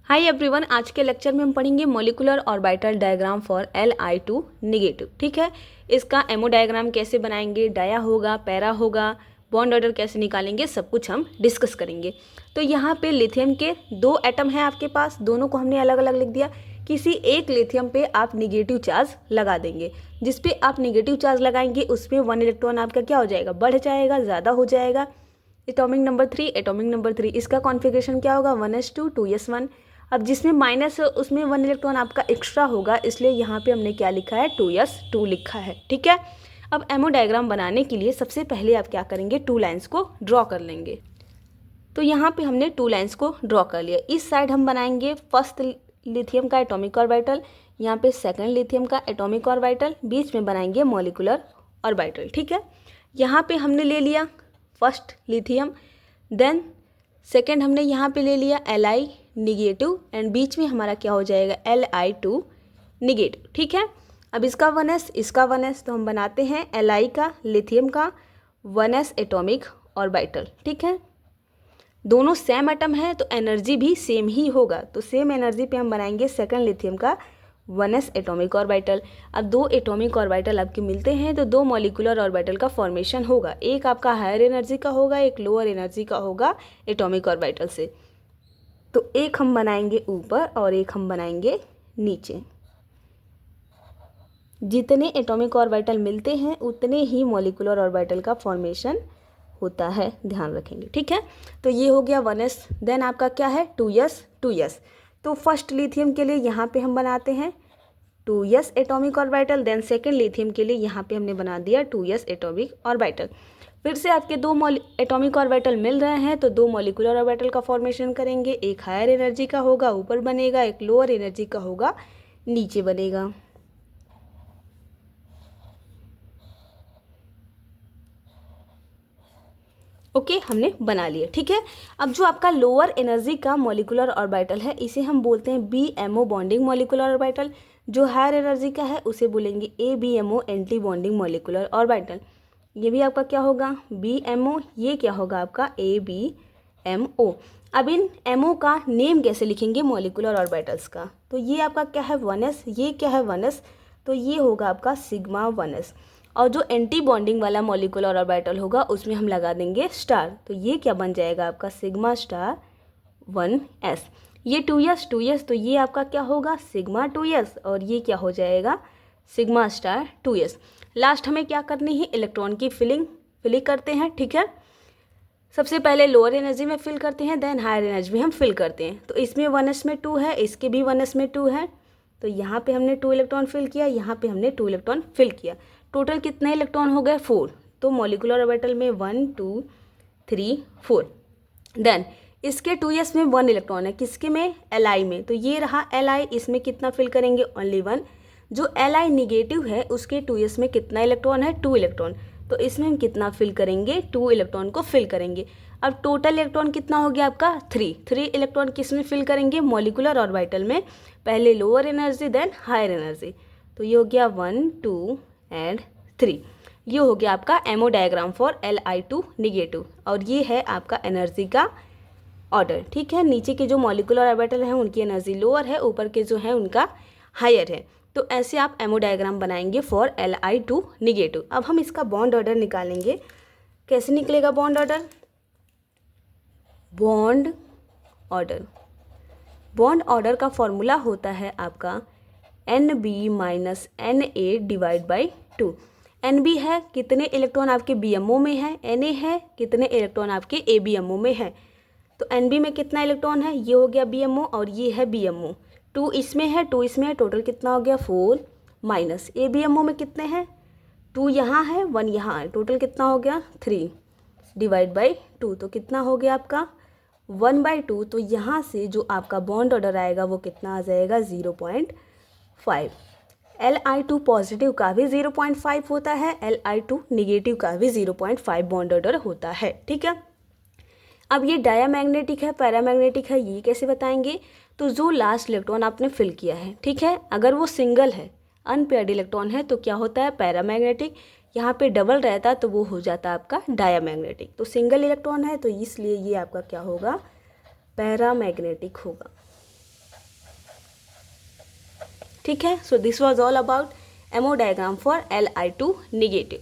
Hi everyone, आज के lecture में हम पढ़ेंगे molecular orbital diagram for Li2 negative. ठीक है, इसका एमओ डायग्राम कैसे बनाएंगे, डाया होगा, पैरा होगा, बॉन्ड ऑर्डर कैसे निकालेंगे, सब कुछ हम डिस्कस करेंगे। तो यहाँ पे लिथियम के 2 एटम हैं आपके पास, दोनों को हमने अलग अलग लिख दिया। किसी एक लिथियम पे आप निगेटिव चार्ज लगा देंगे, जिस पे आप निगेटिव चार्ज लगाएंगे उसमें 1 इलेक्ट्रॉन आपका क्या हो जाएगा, बढ़ जाएगा, ज़्यादा हो जाएगा। एटॉमिक नंबर 3 इसका कॉन्फ़िगरेशन क्या होगा, 1s2 2s1। अब जिसमें माइनस है उसमें 1 इलेक्ट्रॉन आपका एक्स्ट्रा होगा, इसलिए यहाँ पे हमने क्या लिखा है, 2s2 लिखा है। ठीक है, अब एमओ डायग्राम बनाने के लिए सबसे पहले आप क्या करेंगे, 2 लाइंस को ड्रॉ कर लेंगे। तो यहाँ पे हमने 2 लाइंस को ड्रॉ कर लिया। इस साइड हम बनाएंगे फर्स्ट लिथियम का एटॉमिक ऑर्बिटल, यहाँ पे सेकंड लिथियम का एटॉमिक ऑर्बिटल, बीच में बनाएंगे मॉलिक्यूलर ऑर्बिटल। ठीक है, यहाँ पे हमने ले लिया फर्स्ट लिथियम, देन सेकेंड हमने यहाँ पे ले लिया Li निगेटिव, एंड बीच में हमारा क्या हो जाएगा, Li2 निगेटिव। ठीक है, अब इसका 1s इसका 1s, तो हम बनाते हैं Li का लिथियम का 1s एटॉमिक ऑर्बिटल। ठीक है, दोनों सेम एटम है तो एनर्जी भी सेम ही होगा, तो सेम एनर्जी पे हम बनाएंगे सेकंड लिथियम का 1s एटॉमिक ऑर्बिटल। अब 2 एटॉमिक ऑर्बिटल आपके मिलते हैं तो 2 मॉलिक्यूलर ऑर्बिटल का फॉर्मेशन होगा, एक आपका हायर एनर्जी का होगा, एक लोअर एनर्जी का होगा एटॉमिक ऑर्बिटल से। तो एक हम बनाएंगे ऊपर और एक हम बनाएंगे नीचे। जितने एटॉमिक ऑर्बिटल मिलते हैं उतने ही मॉलिक्यूलर ऑर्बिटल का फॉर्मेशन होता है, ध्यान रखेंगे। ठीक है, तो ये हो गया 1s, देन आपका क्या है 2s। तो फर्स्ट लिथियम के लिए यहाँ पे हम बनाते हैं 2s atomic orbital, then second lithium के लिए यहाँ पे हमने बना दिया 2s एटॉमिक ऑर्बिटल। फिर से आपके 2 एटॉमिक ऑर्बिटल मिल रहे हैं तो 2 मॉलिक्यूलर ऑर्बिटल का फॉर्मेशन करेंगे, एक हायर एनर्जी का होगा ऊपर बनेगा, एक लोअर एनर्जी का होगा नीचे बनेगा। ओके, हमने बना लिया। ठीक है, अब जो आपका लोअर एनर्जी का मॉलिक्यूलर ऑर्बिटल है इसे हम बोलते हैं BMO बॉन्डिंग मॉलिक्यूलर ऑर्बिटल, जो हायर एनर्जी का है उसे बोलेंगे ABMO anti bonding molecular orbital. ये भी आपका क्या होगा BMO, ये क्या होगा आपका ABMO। अब इन MO का नेम कैसे लिखेंगे मॉलिक्यूलर ऑर्बिटल्स का, तो ये आपका क्या है 1s, ये क्या है 1s, तो ये होगा आपका सिग्मा 1s। और जो एंटी बॉन्डिंग वाला मॉलिक्यूलर ऑर्बिटल होगा उसमें हम लगा देंगे स्टार, तो ये क्या बन जाएगा आपका सिग्मा स्टार 1s। ये 2s, तो ये आपका क्या होगा सिग्मा 2s, और ये क्या हो जाएगा सिग्मा स्टार 2s। लास्ट हमें क्या करनी है, इलेक्ट्रॉन की फिलिंग करते हैं। ठीक है, सबसे पहले लोअर एनर्जी में फिल करते हैं, देन हायर एनर्जी में हम फिल करते हैं। तो इसमें 1s में 2 है, इसके भी 1s में 2 है, तो यहाँ पे हमने 2 इलेक्ट्रॉन फिल किया, यहाँ पे हमने 2 इलेक्ट्रॉन फिल किया। टोटल कितने इलेक्ट्रॉन हो गए 4, तो मॉलिक्यूलर ऑर्बिटल में 1 2 3 4। देन इसके 2s में 1 इलेक्ट्रॉन है, किसके में, Li में, तो ये रहा Li, इसमें कितना फिल करेंगे ओनली 1। जो Li निगेटिव है उसके 2s में कितना इलेक्ट्रॉन है, 2 इलेक्ट्रॉन, तो इसमें हम कितना फिल करेंगे, 2 इलेक्ट्रॉन को फिल करेंगे। अब टोटल इलेक्ट्रॉन कितना हो गया आपका 3 इलेक्ट्रॉन किस में फिल करेंगे, मॉलिक्यूलर ऑर्बिटल में, पहले lower energy then higher energy. तो ये हो गया 1 2 एंड 3। ये हो गया आपका ammo diagram for Li2 negative, और ये है आपका एनर्जी का ऑर्डर। ठीक है, नीचे के जो मॉलिक्यूलर ऑर्बिटल हैं उनकी एनर्जी लोअर है, ऊपर के जो है उनका हायर है। तो ऐसे आप एमओ डायग्राम बनाएंगे फॉर Li2 निगेटिव। अब हम इसका बॉन्ड ऑर्डर निकालेंगे, कैसे निकलेगा बॉन्ड ऑर्डर, बॉन्ड ऑर्डर का फॉर्मूला होता है आपका NB minus NA divide by 2। NB है कितने इलेक्ट्रॉन आपके BMO में है, NA है कितने इलेक्ट्रॉन आपके ABMO में है। तो NB में कितना इलेक्ट्रॉन है, ये हो गया BMO और ये है BMO, 2 इसमें है 2 इसमें है, टोटल कितना हो गया 4, माइनस ABMO में कितने हैं, 2 यहाँ है 1 यहाँ है, टोटल कितना हो गया 3 डिवाइड बाई 2, तो कितना हो गया आपका 1/2। तो यहाँ से जो आपका बॉन्ड ऑर्डर आएगा वो कितना आ जाएगा 0.5। Li2 पॉजिटिव का भी 0.5 होता है, Li2 निगेटिव का भी 0.5 बॉन्ड ऑर्डर होता है। ठीक है, अब ये डायामैग्नेटिक है पैरामैग्नेटिक है, ये कैसे बताएंगे, तो जो लास्ट इलेक्ट्रॉन आपने फिल किया है, ठीक है, अगर वो सिंगल है अनपेयर्ड इलेक्ट्रॉन है तो क्या होता है पैरामैग्नेटिक, यहाँ पे डबल रहता तो वो हो जाता आपका डायामैग्नेटिक। तो सिंगल इलेक्ट्रॉन है तो इसलिए ये आपका क्या होगा पैरामैग्नेटिक होगा। ठीक है। So this was all about ammo diagram for Li2 negative.